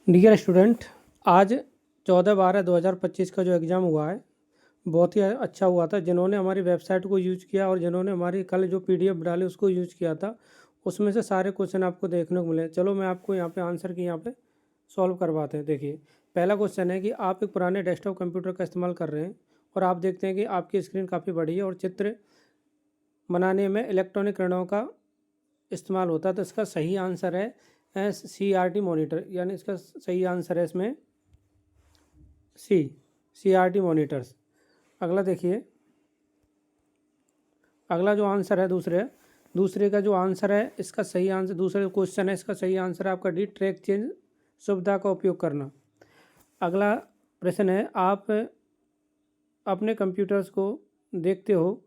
Dear student, आज 14/12/2025 का जो एग्ज़ाम हुआ है बहुत ही अच्छा हुआ था। जिन्होंने हमारी वेबसाइट को यूज़ किया और जिन्होंने हमारी कल जो पीडीएफ डाली उसको यूज़ किया था, उसमें से सारे क्वेश्चन आपको देखने को मिले। चलो मैं आपको यहाँ पे आंसर की यहाँ पे सॉल्व करवाते हैं। देखिए, पहला क्वेश्चन है कि आप एक पुराने डेस्कटॉप कंप्यूटर का इस्तेमाल कर रहे हैं और आप देखते हैं कि आपकी स्क्रीन काफ़ी बड़ी है और चित्र बनाने में इलेक्ट्रॉनिक किरणों का इस्तेमाल होता है। तो इसका सही आंसर है CRT मॉनिटर, यानी इसका सही आंसर है इसमें CRT मॉनिटर्स। अगला देखिए, अगला जो आंसर है दूसरे का जो आंसर है, इसका सही आंसर दूसरे क्वेश्चन है, इसका सही आंसर है आपका डी, ट्रैक चेंज सुविधा का उपयोग करना। अगला प्रश्न है, आप अपने कंप्यूटर्स को देखते हो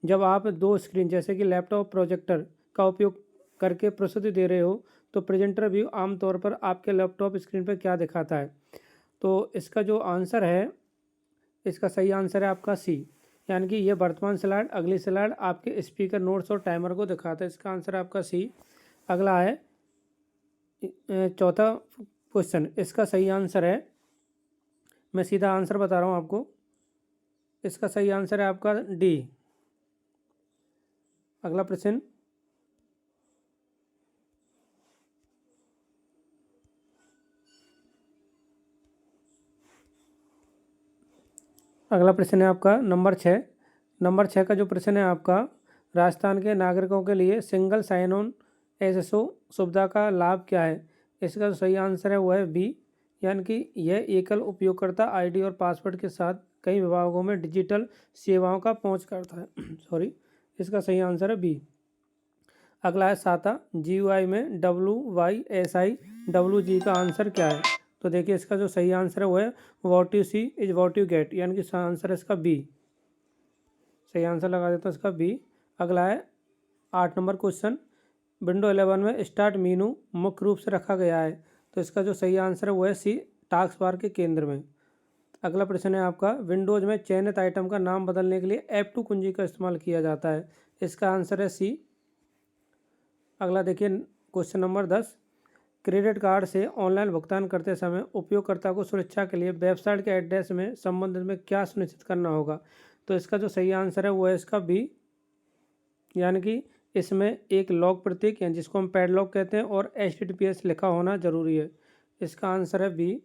जब आप दो स्क्रीन जैसे कि लैपटॉप प्रोजेक्टर का उपयोग करके प्रस्तुति दे रहे हो तो प्रेजेंटर व्यू आमतौर पर आपके लैपटॉप स्क्रीन पर क्या दिखाता है। तो इसका जो आंसर है, इसका सही आंसर है आपका सी, यानी कि ये वर्तमान स्लाइड, अगली स्लाइड आपके स्पीकर, नोट्स और टाइमर को दिखाता है। इसका आंसर है आपका सी। अगला है चौथा क्वेश्चन, इसका सही आंसर है, मैं सीधा आंसर बता रहा हूँ आपको, इसका सही आंसर है आपका डी। अगला प्रश्न, अगला प्रश्न है आपका नंबर छः का जो प्रश्न है आपका, राजस्थान के नागरिकों के लिए सिंगल साइन ऑन एसएसओ सुविधा का लाभ क्या है। इसका जो सही आंसर है वो है बी, यानी कि यह एकल उपयोगकर्ता आईडी और पासवर्ड के साथ कई विभागों में डिजिटल सेवाओं का पहुंच करता है। इसका सही आंसर है बी। अगला है साता, GUI में WYSIWG का आंसर क्या है। तो देखिए, इसका जो सही आंसर है वो है what you see is what you get, यानी कि आंसर है इसका बी। सही आंसर लगा देता हूँ इसका बी। अगला है 8 नंबर क्वेश्चन, विंडो 11 में स्टार्ट मीनू मुख्य रूप से रखा गया है। तो इसका जो सही आंसर है वो है सी, टास्क बार के केंद्र में। अगला प्रश्न है आपका, विंडोज़ में चयनित आइटम का नाम बदलने के लिए F2 कुंजी का इस्तेमाल किया जाता है। इसका आंसर है सी। अगला देखिए, क्वेश्चन नंबर 10, क्रेडिट कार्ड से ऑनलाइन भुगतान करते समय उपयोगकर्ता को सुरक्षा के लिए वेबसाइट के एड्रेस में संबंधित में क्या सुनिश्चित करना होगा। तो इसका जो सही आंसर है वो है इसका बी, यानी कि इसमें एक लॉक प्रतीक यानी जिसको हम पैडलॉक कहते हैं और HTTPS लिखा होना जरूरी है। इसका आंसर है बी।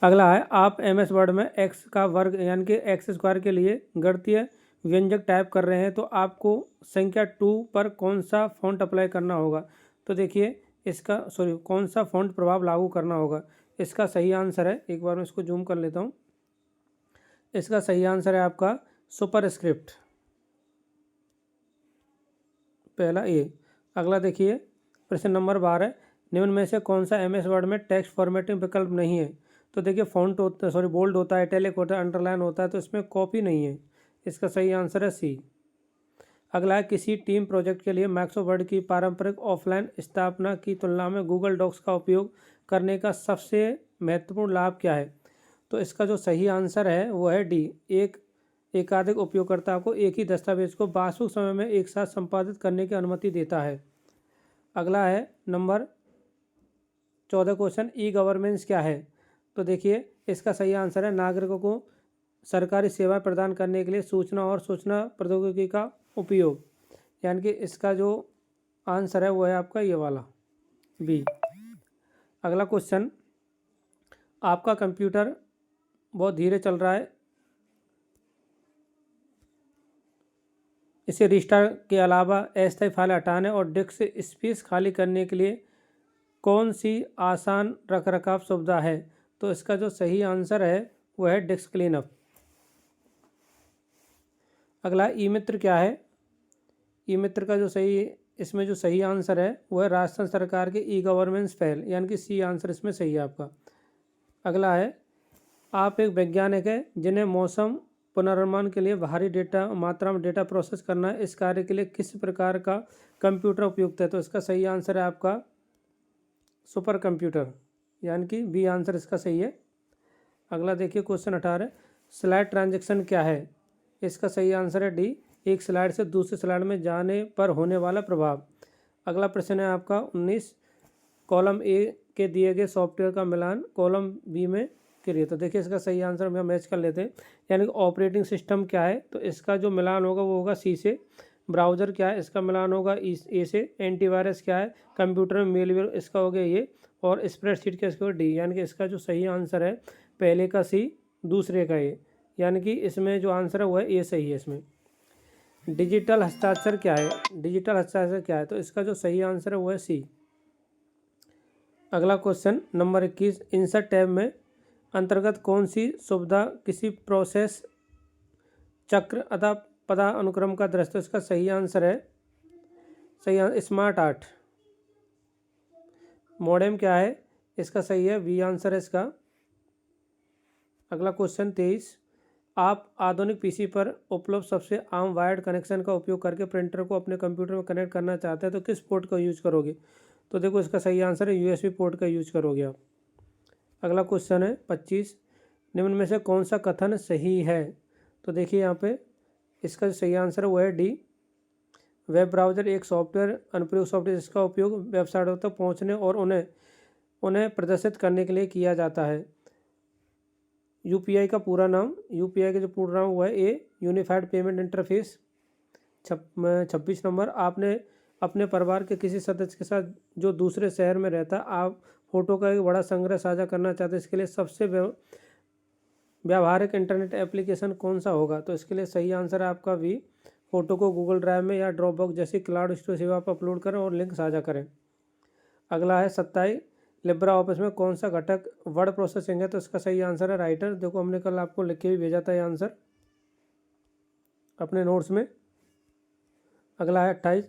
अगला है, आप MS वर्ड में x का वर्ग यानी कि x² के लिए गणितीय व्यंजक टाइप कर रहे हैं तो आपको संख्या 2 पर कौन सा फॉन्ट अप्लाई करना होगा। तो देखिए, इसका कौन सा फॉन्ट प्रभाव लागू करना होगा। इसका सही आंसर है, एक बार मैं इसको जूम कर लेता हूँ, इसका सही आंसर है आपका सुपरस्क्रिप्ट, पहला ए। अगला देखिए, प्रश्न नंबर 12, निम्न में से कौन सा MS वर्ड में टेक्स्ट फॉर्मेटिंग विकल्प नहीं है। तो देखिए, फॉन्ट होता है, बोल्ड होता है, इटैलिक होता है, अंडरलाइन होता है, तो इसमें कॉपी नहीं है। इसका सही आंसर है सी। अगला है, किसी टीम प्रोजेक्ट के लिए माइक्रोसॉफ्ट वर्ड की पारंपरिक ऑफलाइन स्थापना की तुलना में गूगल डॉक्स का उपयोग करने का सबसे महत्वपूर्ण लाभ क्या है। तो इसका जो सही आंसर है वो है डी, एकाधिक उपयोगकर्ता को एक ही दस्तावेज को वास्तविक समय में एक साथ संपादित करने की अनुमति देता है। अगला है नंबर 14 क्वेश्चन, ई-गवर्नेंस क्या है। तो देखिए, इसका सही आंसर है नागरिकों को सरकारी सेवा प्रदान करने के लिए सूचना और सूचना प्रौद्योगिकी का उपयोग, यानी कि इसका जो आंसर है वो है आपका ये वाला बी। अगला क्वेश्चन, आपका कंप्यूटर बहुत धीरे चल रहा है, इसे रिस्टार्ट के अलावा अस्थायी फाइल हटाने और डिस्क स्पेस खाली करने के लिए कौन सी आसान रखरखाव सुविधा है। तो इसका जो सही आंसर है वो है डिस्क क्लीनअप। अगला, ई मित्र क्या है। ई मित्र का जो इसमें जो सही आंसर है वो है राजस्थान सरकार के ई-गवर्नेंस पहल, यानी कि सी आंसर इसमें सही है आपका। अगला है, आप एक वैज्ञानिक है जिन्हें मौसम पुनर्निर्माण के लिए भारी डेटा मात्रा में डेटा प्रोसेस करना है, इस कार्य के लिए किस प्रकार का कंप्यूटर उपयुक्त है। तो इसका सही आंसर है आपका सुपर कंप्यूटर, यानी कि बी आंसर इसका सही है। अगला देखिए, क्वेश्चन 18, स्लाइड ट्रांजैक्शन क्या है। इसका सही आंसर है डी, एक स्लाइड से दूसरी स्लाइड में जाने पर होने वाला प्रभाव। अगला प्रश्न है आपका 19, कॉलम ए के दिए गए सॉफ्टवेयर का मिलान कॉलम बी में करिए। तो देखिए इसका सही आंसर हम मैच कर लेते हैं। यानी कि ऑपरेटिंग सिस्टम क्या है, तो इसका जो मिलान होगा वो होगा सी से। ब्राउज़र क्या है, इसका मिलान होगा ए से। एंटीवायरस क्या है, कंप्यूटर में मेलवेयर, इसका हो गया ये। और स्प्रेडशीट का इसका डी। यानी कि इसका जो सही आंसर है पहले का सी, दूसरे का ए। यानी कि इसमें जो आंसर है वो है ए सही है इसमें। डिजिटल हस्ताक्षर क्या है, डिजिटल हस्ताक्षर क्या है, तो इसका जो सही आंसर है वो है सी। अगला क्वेश्चन नंबर 21, इंसर्ट टैब में अंतर्गत कौन सी सुविधा किसी प्रोसेस चक्र अथवा पदानुक्रम का दृश्य, इसका सही आंसर है स्मार्ट आर्ट। मॉडेम क्या है, इसका सही है बी आंसर है इसका। अगला क्वेश्चन 23, आप आधुनिक पीसी पर उपलब्ध सबसे आम वायर्ड कनेक्शन का उपयोग करके प्रिंटर को अपने कंप्यूटर में कनेक्ट करना चाहते हैं तो किस पोर्ट का यूज करोगे। तो देखो इसका सही आंसर है यूएसबी पोर्ट का यूज करोगे आप। अगला क्वेश्चन है 25, निम्न में से कौन सा कथन सही है। तो देखिए यहाँ पे इसका जो सही आंसर है वो है डी। वेब ब्राउज़र एक सॉफ्टवेयर अनुप्रयोग सॉफ्टवेयर जिसका उपयोग वेबसाइटों तक पहुँचने और उन्हें प्रदर्शित करने के लिए किया जाता है। यूपीआई का पूरा नाम, यूपीआई का जो पूरा नाम हुआ है ए यूनिफाइड पेमेंट इंटरफेस। 26 नंबर, आपने अपने परिवार के किसी सदस्य के साथ जो दूसरे शहर में रहता है, आप फ़ोटो का एक बड़ा संग्रह साझा करना चाहते हैं, इसके लिए सबसे व्यावहारिक इंटरनेट एप्लीकेशन कौन सा होगा। तो इसके लिए सही आंसर है आपका वी। फ़ोटो को गूगल ड्राइव में या ड्रॉपबॉक्स जैसी क्लाउड स्टोरेज सेवा पर अपलोड करें और लिंक साझा करें। अगला है 27, लिब्रा ऑफिस में कौन सा घटक वर्ड प्रोसेसिंग है। तो इसका सही आंसर है राइटर। देखो हमने कल आपको लिख के भी भेजा था ये आंसर अपने नोट्स में। अगला है 28,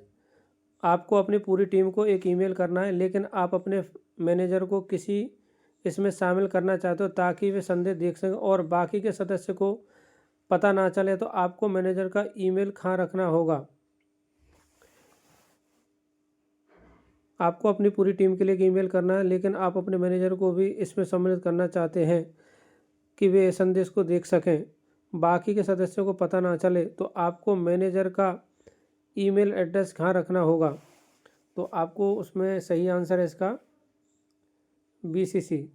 आपको अपनी पूरी टीम को एक ईमेल करना है लेकिन आप अपने मैनेजर को किसी इसमें शामिल करना चाहते हो ताकि वे संदेश देख सकें और बाकी के सदस्य को पता ना चले, तो आपको मैनेजर का ईमेल कहाँ रखना होगा। आपको अपनी पूरी टीम के लिए एक ईमेल करना है लेकिन आप अपने मैनेजर को भी इसमें सम्मिलित करना चाहते हैं कि वे संदेश को देख सकें, बाकी के सदस्यों को पता ना चले, तो आपको मैनेजर का ईमेल एड्रेस कहाँ रखना होगा। तो आपको उसमें सही आंसर है इसका BCC।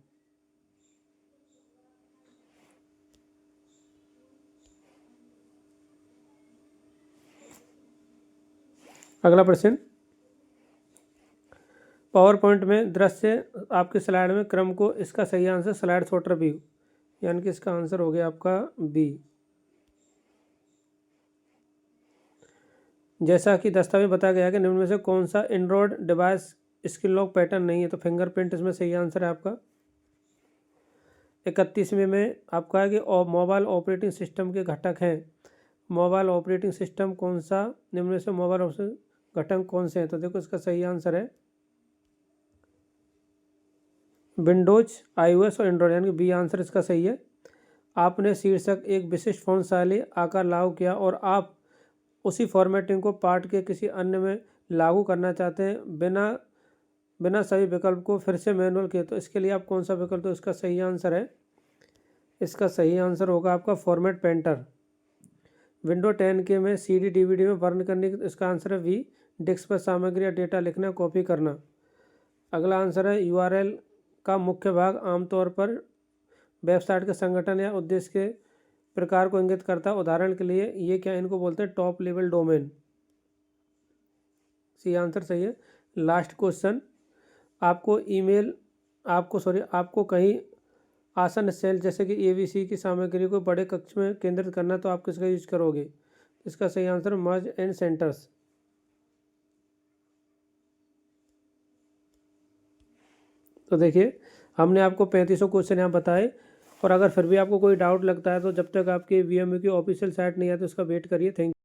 अगला प्रश्न, पावर पॉइंट में दृश्य आपके स्लाइड में क्रम को, इसका सही आंसर स्लाइड शॉर्टर व्यू। यानी कि इसका आंसर हो गया आपका बी। जैसा कि दस्तावेज बताया गया है कि निम्न में से कौन सा Android device screen lock pattern नहीं है। तो फिंगरप्रिंट इसमें सही आंसर है आपका। 31वें में आपका है कि मोबाइल ऑपरेटिंग सिस्टम के घटक हैं। मोबाइल ऑपरेटिंग सिस्टम कौन सा, निम्न में से मोबाइल ऑपरेटिंग घटक कौन से हैं। तो देखो इसका सही आंसर है विंडोज, iOS और एंड्रॉयड। यानी कि बी आंसर इसका सही है। आपने शीर्षक एक विशिष्ट फ़ॉन्ट शैली आकार लागू किया और आप उसी फॉर्मेटिंग को पाठ के किसी अन्य में लागू करना चाहते हैं बिना सभी विकल्प को फिर से मैनुअल किए। तो इसके लिए आप कौन सा विकल्प, तो इसका सही आंसर है, इसका सही आंसर होगा आपका फॉर्मेट पेंटर। विंडो 10 के में CD DVD में बर्न करने की, इसका आंसर है वी। डिस्क पर सामग्री या डेटा लिखना, कॉपी करना। अगला आंसर है URL का मुख्य भाग आमतौर पर वेबसाइट के संगठन या उद्देश्य के प्रकार को इंगित करता है। उदाहरण के लिए ये क्या, इनको बोलते हैं top level domain. C answer सही है। लास्ट क्वेश्चन, आपको कहीं आसन सेल जैसे कि ABC की सामग्री को बड़े कक्ष में केंद्रित करना, तो आप किसका यूज करोगे। इसका सही आंसर मर्ज एंड सेंटर्स। तो देखिए हमने आपको 3500 क्वेश्चन यहाँ बताए, और अगर फिर भी आपको कोई डाउट लगता है तो जब तक आपकी VMU की ऑफिशियल साइट नहीं है तो इसका वेट करिए। Thank you.